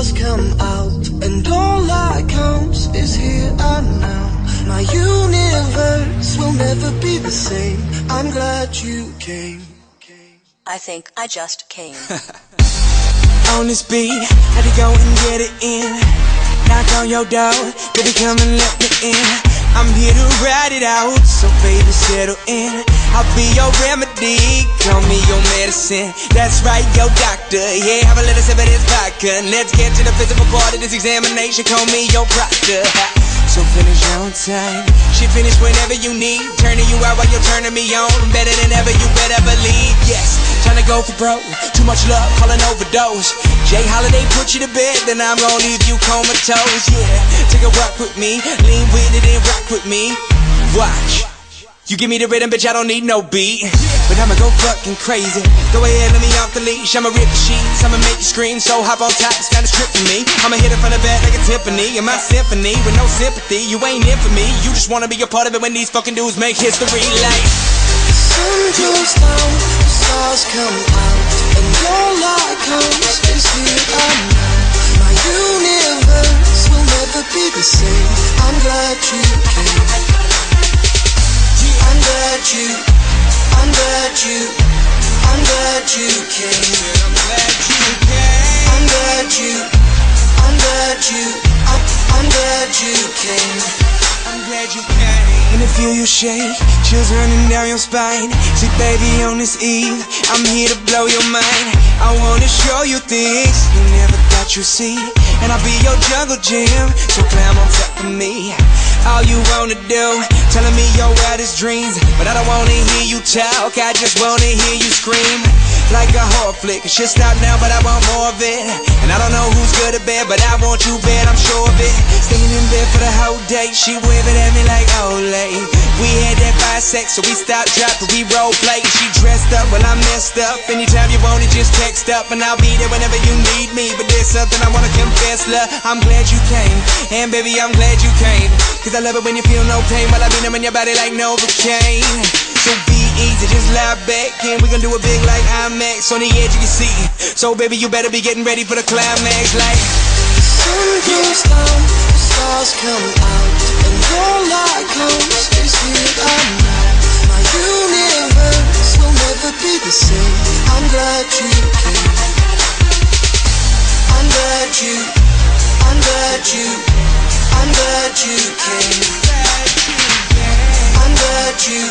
stars come out, and all that counts is here and now. My universe will never be the same. I'm glad you came. I think I just came. On this beat, had to go and get it in. Knock on your door, baby, come and let me in. I'm here to ride it out, so baby, settle in. I'll be your remedy, call me your medicine. That's right, your doctor, yeah, have a little sip of this vodka. Let's get to the physical part of this examination, call me your proctor. So finish on time, she finish whenever you need. Turning you out while you're turning me on. Better than ever, you better believe, yes. Trying to go for broke, too much love, call an overdose. Jay Holiday put you to bed, then I'm gonna leave you comatose, yeah. Take a walk with me, lean with it and rock with me. Watch, you give me the rhythm, bitch, I don't need no beat. But I'ma go fucking crazy. Go ahead, let me off the leash. I'ma rip the sheets, I'ma make you scream. So hop on top, it's kinda strip for me. I'ma hit it from the back like a Tiffany. In my symphony, with no sympathy, you ain't in for me. You just wanna be a part of it when these fucking dudes make history like. The sun goes down, the stars come out, and all that counts is here and now. My universe will never be the same. I'm glad you came. I'm glad you came. I'm glad you came. I'm glad you came. When I feel you shake, chills running down your spine. See baby, on this eve, I'm here to blow your mind. I wanna show you things you never thought you'd see. And I'll be your jungle gym, so climb on top of me. All you wanna do, telling me your wildest dreams. But I don't wanna hear you talk, I just wanna hear you scream. Like a horror flick, it should stop now, but I want more of it. And I don't know who's good or bad, but I want you bad, I'm sure of it. Staying in bed for the whole day, she waving at me like Olay. We had that bisex, so we stopped, dropped, and we role play. She dressed up, well I messed up. Anytime you want it, just text up, and I'll be there whenever you need me. But there's something I wanna confess, love, I'm glad you came. And baby, I'm glad you came. Cause I love it when you feel no pain, while I be numbing your body like Novocaine. So be easy, just lie back, and we gon' do it big like IMAX on the edge of your seat. So baby, you better be getting ready for the climax like. The sun goes down, the stars come out, and all that counts is here and now. My universe will never be the same. I'm glad you came. I'm glad you came. I'm glad you